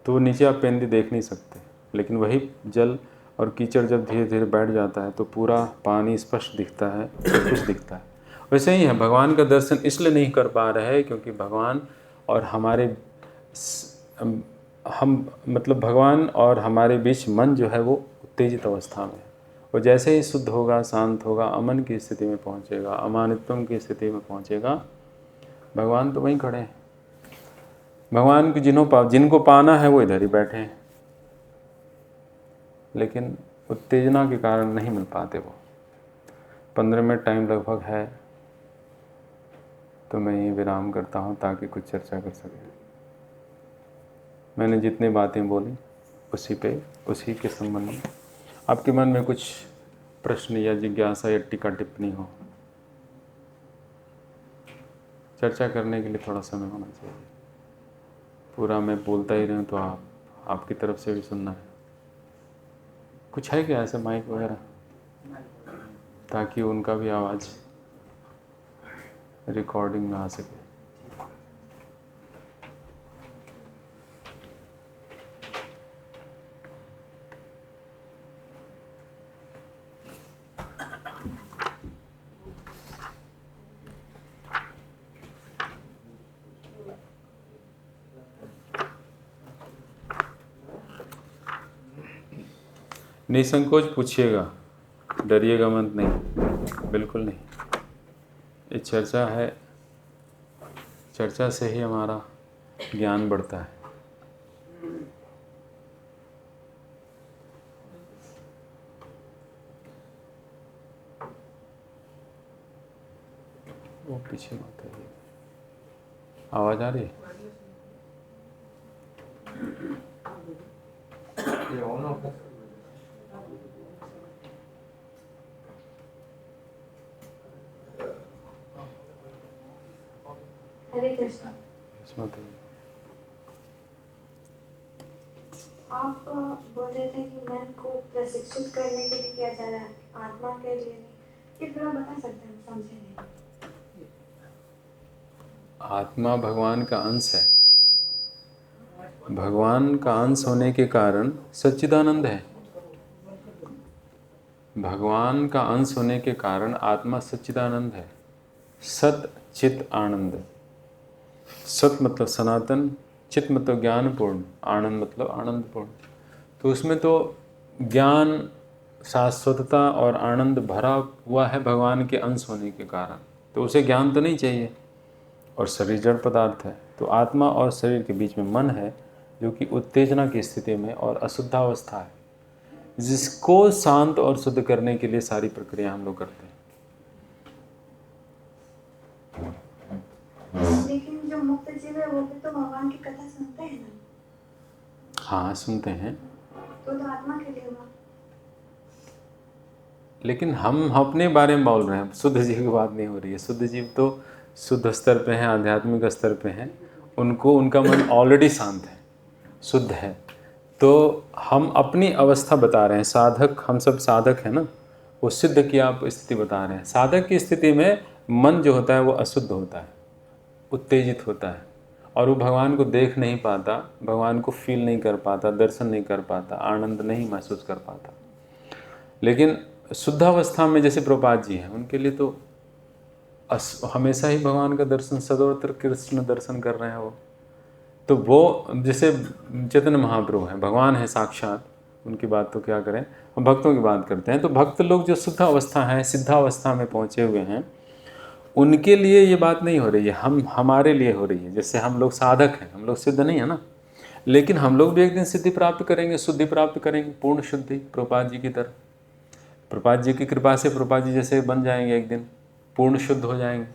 तो नीचे आप पेंदी देख नहीं सकते। लेकिन वही जल और कीचड़ जब धीरे धीरे बैठ जाता है तो पूरा पानी स्पष्ट दिखता है, सब कुछ दिखता है। वैसे ही है, भगवान का दर्शन इसलिए नहीं कर पा रहे हैं क्योंकि भगवान और भगवान और हमारे बीच मन जो है वो उत्तेजित अवस्था में है। वो जैसे ही शुद्ध होगा, शांत होगा, अमन की स्थिति में पहुंचेगा, अमानित्वम की स्थिति में पहुंचेगा, भगवान तो वहीं खड़े हैं। भगवान की जिनको पाना है वो इधर ही बैठे हैं, लेकिन उत्तेजना के कारण नहीं मिल पाते वो। 15 मिनट टाइम लगभग है, तो मैं ये विराम करता हूँ ताकि कुछ चर्चा कर सके। मैंने जितनी बातें बोली उसी के संबंध में आपके मन में कुछ प्रश्न या जिज्ञासा या टीका टिप्पणी हो, चर्चा करने के लिए थोड़ा समय होना चाहिए। पूरा मैं बोलता ही रहूँ तो आप आपकी तरफ से भी सुनना है। कुछ है क्या ऐसे माइक वगैरह, ताकि उनका भी आवाज़ रिकॉर्डिंग में आ सके। निसंकोच पूछिएगा, डरिएगा मत, नहीं, बिल्कुल नहीं। ये चर्चा है, चर्चा से ही हमारा ज्ञान बढ़ता है। वो पीछे मत आइए, आवाज़ आ रही है? हरे कृष्ण। आप बोल रहे थे कि मन को प्रशिक्षित करने के लिए किया जा रहा है, आत्मा के लिए नहीं। ये थोड़ा बता सकते हैं, समझे नहीं। आत्मा भगवान का अंश है। भगवान का अंश होने के कारण सच्चिदानंद है। भगवान का अंश होने के कारण आत्मा सच्चिदानंद है। सत चित आनंद। सत मतलब सनातन, चित मतलब ज्ञानपूर्ण, आनंद मतलब आनंदपूर्ण। तो उसमें तो ज्ञान, शाश्वतता और आनंद भरा हुआ है भगवान के अंश होने के कारण। तो उसे ज्ञान तो नहीं चाहिए, और शरीर जड़ पदार्थ है। तो आत्मा और शरीर के बीच में मन है, जो कि उत्तेजना की स्थिति में और अशुद्धावस्था है, जिसको शांत और शुद्ध करने के लिए सारी प्रक्रिया हम लोग करते हैं। लेकिन जो मुक्त जीव है वो भी तो भगवान की कथा सुनते हैं ना? हाँ, सुनते हैं। तो आत्मा के लिए हुआ। लेकिन हम अपने बारे में बोल रहे हैं, शुद्ध जीव की बात नहीं हो रही है। शुद्ध जीव तो शुद्ध स्तर पे हैं, आध्यात्मिक स्तर पे हैं। उनको, उनका मन ऑलरेडी शांत है, शुद्ध है। तो हम अपनी अवस्था बता रहे हैं। साधक, हम सब साधक हैं ना, वो सिद्ध की आप स्थिति बता रहे हैं। साधक की स्थिति में मन जो होता है वो अशुद्ध होता है, उत्तेजित होता है, और वो भगवान को देख नहीं पाता, भगवान को फील नहीं कर पाता, दर्शन नहीं कर पाता, आनंद नहीं महसूस कर पाता। लेकिन शुद्धावस्था में जैसे प्रभुपाद जी हैं, उनके लिए तो हमेशा ही भगवान का दर्शन, सदोतर कृष्ण दर्शन कर रहे हैं वो। तो वो जैसे चैतन्य महाप्रभु हैं, भगवान है साक्षात, उनकी बात तो क्या करें, हम भक्तों की बात करते हैं। तो भक्त लोग जो शुद्ध अवस्था है, सिद्धावस्था में पहुँचे हुए हैं, उनके लिए ये बात नहीं हो रही है, हमारे लिए हो रही है। जैसे हम लोग साधक हैं, हम लोग सिद्ध नहीं है ना, लेकिन हम लोग भी एक दिन सिद्धि प्राप्त करेंगे, शुद्धि प्राप्त करेंगे, पूर्ण शुद्धि, प्रभुपाद जी की तरह। प्रभुपाद जी की कृपा से प्रभुपाद जी जैसे बन जाएंगे, एक दिन पूर्ण शुद्ध हो जाएंगे।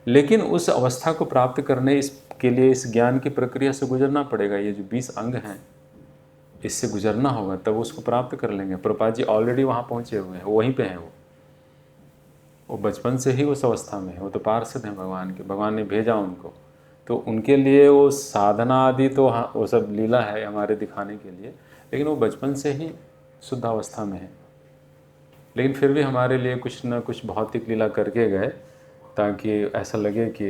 लेकिन उस अवस्था को प्राप्त करने इसके लिए इस ज्ञान की प्रक्रिया से गुजरना पड़ेगा। ये जो 20 अंग हैं, इससे गुजरना होगा, तब उसको प्राप्त कर लेंगे। प्रभुपाद जी ऑलरेडी वहाँ पहुँचे हुए हैं, वहीं पे हैं। वो बचपन से ही उस अवस्था में है, वो तो पार्षद हैं भगवान के, भगवान ने भेजा उनको। तो उनके लिए वो साधना आदि तो हाँ, वो सब लीला है हमारे दिखाने के लिए, लेकिन वो बचपन से ही शुद्धावस्था में है। लेकिन फिर भी हमारे लिए कुछ ना कुछ भौतिक लीला करके गए, ताकि ऐसा लगे कि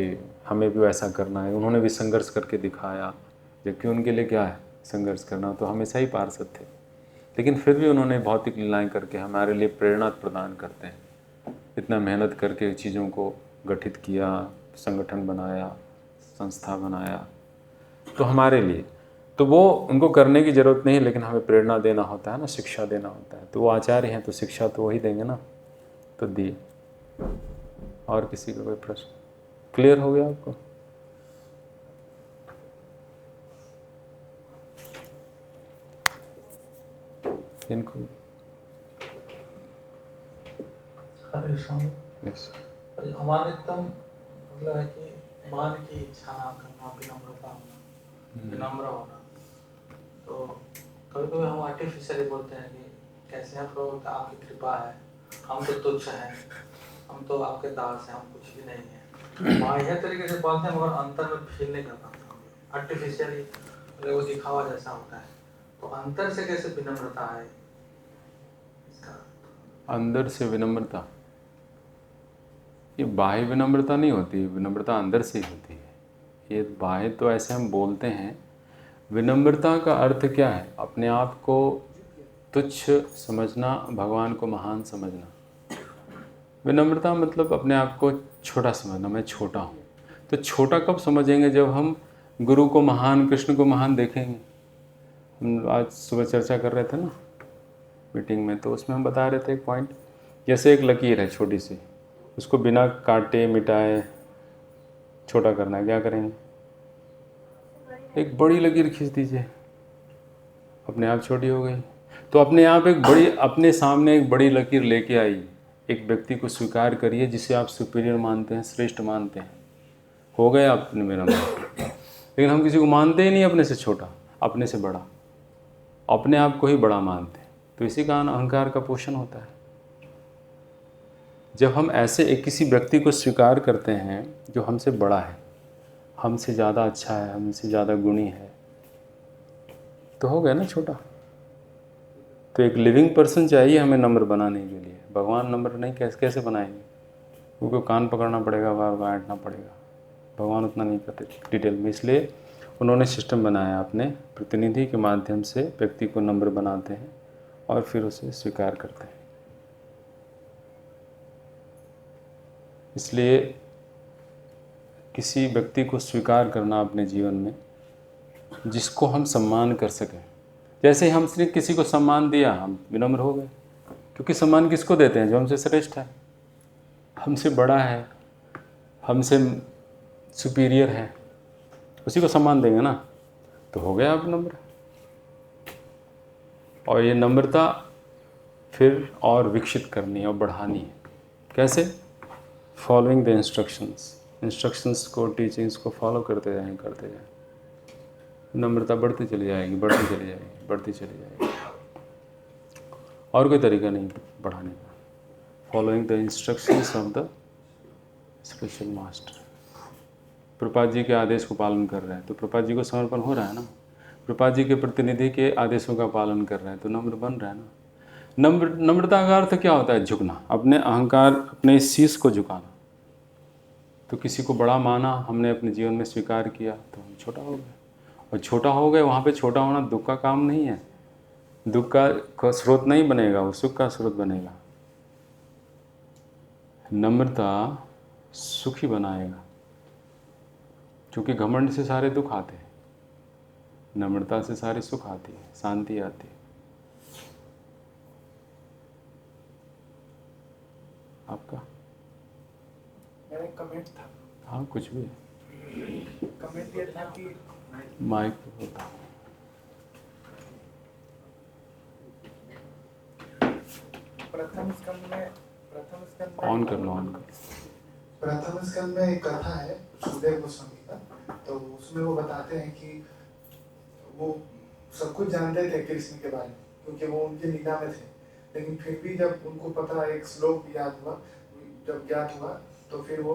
हमें भी वैसा करना है। उन्होंने भी संघर्ष करके दिखाया, जबकि उनके लिए क्या है संघर्ष करना, तो हमेशा ही पार्षद थे। लेकिन फिर भी उन्होंने भौतिक लीलाएं करके हमारे लिए प्रेरणा प्रदान करते हैं। इतना मेहनत करके चीज़ों को गठित किया, संगठन बनाया, संस्था बनाया, तो हमारे लिए तो वो उनको करने की ज़रूरत नहीं है, लेकिन हमें प्रेरणा देना होता है ना, शिक्षा देना होता है। तो वो आचार्य हैं, तो शिक्षा तो वही देंगे ना, तो दिए। और किसी का कोई प्रश्न? क्लियर हो गया आपको? इनको अमानितम मतलब है कि मान की इच्छा ना करना, विनम्रता होना, विनम्र होना। तो कभी कभी हम आर्टिफिशियली बोलते हैं कि कैसे हैं प्रभु, आपकी कृपा है, हम तो तुच्छ हैं, हम तो आपके दास हैं, हम कुछ भी नहीं है। बाह्य तरीके से बोलते हैं, मगर अंतर में फील नहीं कर पाते। आर्टिफिशियली वो दिखावा जैसा होता है। तो अंतर से कैसे विनम्रता आए इसका? अंदर से विनम्रता, ये बाह्य विनम्रता नहीं होती, विनम्रता अंदर से ही होती है। ये बाह्य तो ऐसे हम बोलते हैं। विनम्रता का अर्थ क्या है? अपने आप को तुच्छ समझना, भगवान को महान समझना। विनम्रता मतलब अपने आप को छोटा समझना, मैं छोटा हूँ। तो छोटा कब समझेंगे? जब हम गुरु को महान, कृष्ण को महान देखेंगे। हम आज सुबह चर्चा कर रहे थे ना मीटिंग में, तो उसमें हम बता रहे थे एक पॉइंट, जैसे एक लकीर है छोटी सी, उसको बिना काटे मिटाए छोटा करना है, क्या करेंगे? एक बड़ी लकीर खींच दीजिए, अपने आप छोटी हो गई। तो अपने आप एक बड़ी, अपने सामने एक बड़ी लकीर लेके आई। एक व्यक्ति को स्वीकार करिए जिसे आप सुपीरियर मानते हैं, श्रेष्ठ मानते हैं, हो गया अपने मेरा मान। लेकिन हम किसी को मानते ही नहीं अपने से छोटा, अपने से बड़ा, अपने आप को ही बड़ा मानते हैं। तो इसी कारण अहंकार का पोषण होता है। जब हम ऐसे एक किसी व्यक्ति को स्वीकार करते हैं जो हमसे बड़ा है, हमसे ज़्यादा अच्छा है, हमसे ज़्यादा गुणी है, तो हो गया ना छोटा। तो एक लिविंग पर्सन चाहिए हमें नम्र बनाने के लिए। भगवान नम्र नहीं कैसे बनाएंगे? क्योंकि कान पकड़ना पड़ेगा, बार बार ऐंठना पड़ेगा। भगवान उतना नहीं करते डिटेल में, इसलिए उन्होंने सिस्टम बनाया, अपने प्रतिनिधि के माध्यम से व्यक्ति को नम्र बनाते हैं और फिर उसे स्वीकार करते हैं। इसलिए किसी व्यक्ति को स्वीकार करना अपने जीवन में, जिसको हम सम्मान कर सकें। जैसे ही हमने किसी को सम्मान दिया, हम विनम्र हो गए। क्योंकि सम्मान किसको देते हैं? जो हमसे श्रेष्ठ है, हमसे बड़ा है, हमसे सुपीरियर है, उसी को सम्मान देंगे ना, तो हो गया आप नम्र। और ये नम्रता फिर और विकसित करनी है और बढ़ानी है। कैसे? फॉलोइंग द इंस्ट्रक्शंस को, टीचिंग्स को फॉलो करते जाएं। नम्रता बढ़ती चली जाएगी, बढ़ती चली जाएगी, बढ़ती चली जाएगी। और कोई तरीका नहीं बढ़ाने का। Following the instructions of the spiritual master. Prabhupada ji के आदेश को पालन कर रहे हैं तो प्रभुपाद जी को समर्पण हो रहा है ना। प्रभुपाद जी के प्रतिनिधि के आदेशों का पालन कर रहे हैं तो नम्र बन रहा है ना। नम्रता का अर्थ क्या होता है? झुकना, अपने अहंकार, अपने शीश को झुकाना। तो किसी को बड़ा माना हमने, अपने जीवन में स्वीकार किया, तो हम छोटा हो गए। और छोटा हो गए, वहाँ पे छोटा होना दुख का काम नहीं है, दुख का स्रोत नहीं बनेगा, वो सुख का स्रोत बनेगा। नम्रता सुखी बनाएगा, क्योंकि घमंड से सारे दुख आते हैं, नम्रता से सारी सुख आती है, शांति आती है। आपका मेरा एक कमेंट था। हाँ, कुछ भी। कमेंट ये था कि माइक होता प्रथम स्कंद में ऑन कर लो, ऑन कर। प्रथम स्कंद में एक कथा है सुखदेव गोस्वामी का। तो उसमें वो बताते हैं कि वो सब कुछ जानते थे कृष्ण के बारे में, क्योंकि वो उनकी लीला में थे। लेकिन फिर भी जब उनको पता, एक श्लोक याद हुआ, जब ज्ञात हुआ, तो फिर वो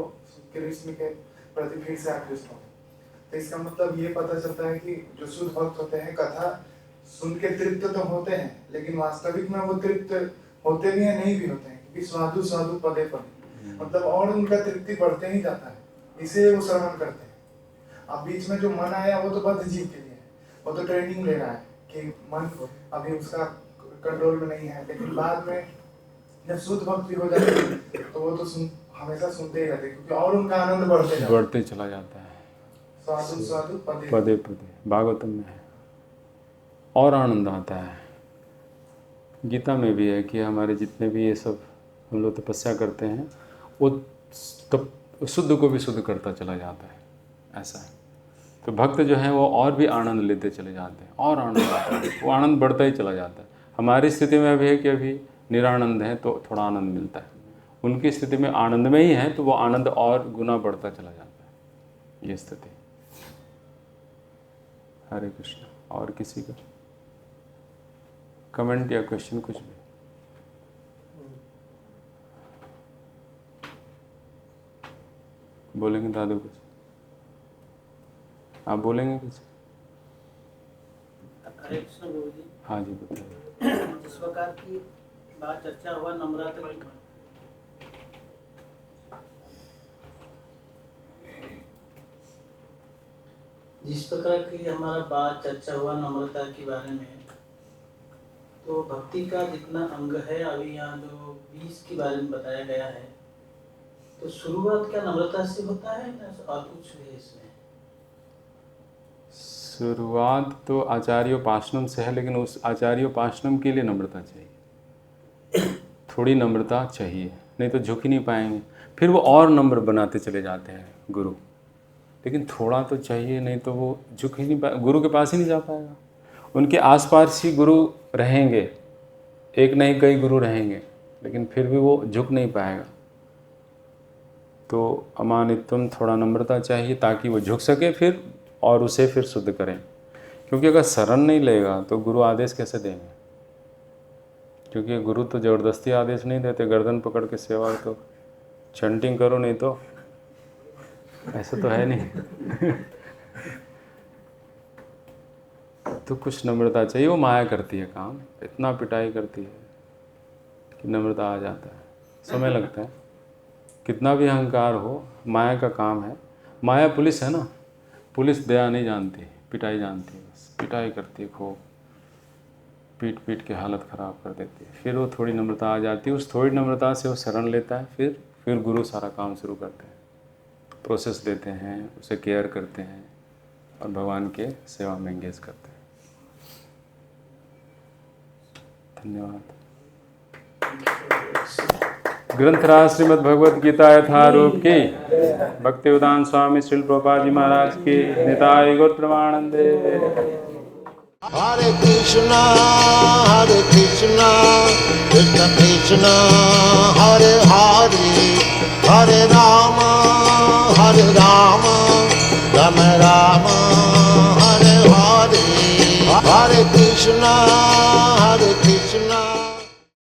कृष्ण के प्रति फिर से आकृष्ट हो। तो इसका मतलब ये पता चलता है कि जो शुद्ध भक्त होते हैं, कथा सुन के तृप्त तो होते हैं, लेकिन वास्तविक में वो तृप्त होते भी हैं, नहीं भी होते हैं, क्योंकि स्वादु स्वादु पदे पदे, मतलब और उनका तृप्ति बढ़ते ही जाता है, इसीलिए वो श्रवण करते हैं। अब बीच में जो मन आया वो तो बद्ध जीव के लिए है, वो तो ट्रेनिंग ले रहा है कि मन अभी उसका कंट्रोल में नहीं है। लेकिन बाद में जब शुद्ध भक्ति हो जाती है तो वो तो हमेशा सुनते ही रहते हैं, क्योंकि और उनका आनंद बढ़ते चला जाता है। साधु साधु पदे पदे पदे भागवतम में है, और आनंद आता है। गीता में भी है कि हमारे जितने भी ये सब हम लोग तपस्या करते हैं, वो तब शुद्ध को भी शुद्ध करता चला जाता है, ऐसा है। तो भक्त जो हैं वो और भी आनंद लेते चले जाते हैं, और आनंद आता है, वो आनंद बढ़ता ही चला जाता है। हमारी स्थिति में अभी है कि अभी निरानंद है तो थोड़ा आनंद मिलता है, उनकी स्थिति में आनंद में ही है तो वो आनंद और गुना बढ़ता चला जाता है, ये स्थिति। हरे कृष्ण। और किसी का कमेंट या क्वेश्चन कुछ भी? बोलेंगे दादू कुछ? आप बोलेंगे कुछ? हरे कृष्ण गुरु जी। हाँ जी बताइए। जिस प्रकार की बात चर्चा हुआ नम्रता की, जिस प्रकार की हमारा बात चर्चा हुआ नम्रता के बारे में, तो भक्ति का जितना अंग है अभी यहाँ जो 20 के बारे में बताया गया है, तो शुरुआत क्या नम्रता से होता है ना और कुछ है इसमें? शुरुआत तो आचार्योपासनम से है, लेकिन उस आचार्योपासनम के लिए नम्रता चाहिए, थोड़ी नम्रता चाहिए, नहीं तो झुक ही नहीं पाएंगे। फिर वो और नम्र बनाते चले जाते हैं गुरु, लेकिन थोड़ा तो चाहिए, नहीं तो वो झुक ही नहीं पाए, गुरु के पास ही नहीं जा पाएगा। उनके आसपास ही गुरु रहेंगे, एक नहीं कई गुरु रहेंगे, लेकिन फिर भी वो झुक नहीं पाएगा। तो अमानित्वम, थोड़ा नम्रता चाहिए ताकि वो झुक सके फिर, और उसे फिर शुद्ध करें। क्योंकि अगर शरण नहीं लेगा तो गुरु आदेश कैसे देंगे? क्योंकि गुरु तो ज़बरदस्ती आदेश नहीं देते, गर्दन पकड़ के सेवा, तो चैंटिंग करो, नहीं तो ऐसा तो है नहीं। तो कुछ नम्रता चाहिए, वो माया करती है काम, इतना पिटाई करती है कि नम्रता आ जाता है, समय लगता है। कितना भी अहंकार हो, माया का काम है। माया पुलिस है ना, पुलिस दया नहीं जानती, पिटाई जानती है, बस पिटाई करती है, खूब पीट पीट के हालत ख़राब कर देती है। फिर वो थोड़ी नम्रता आ जाती है, उस थोड़ी नम्रता से वो शरण लेता है, फिर गुरु सारा काम शुरू करते हैं, प्रोसेस देते हैं, उसे केयर करते हैं और भगवान के सेवा में एंगेज करते हैं। धन्यवाद। ग्रंथराज श्रीमद् भगवद गीता यथारूप की, भक्ति उदान स्वामी श्रील प्रभुपाद जी महाराज की, निताय गौर प्रेमानंदे। Hare Krishna, Krishna Krishna Hare Hare, Hare Rama,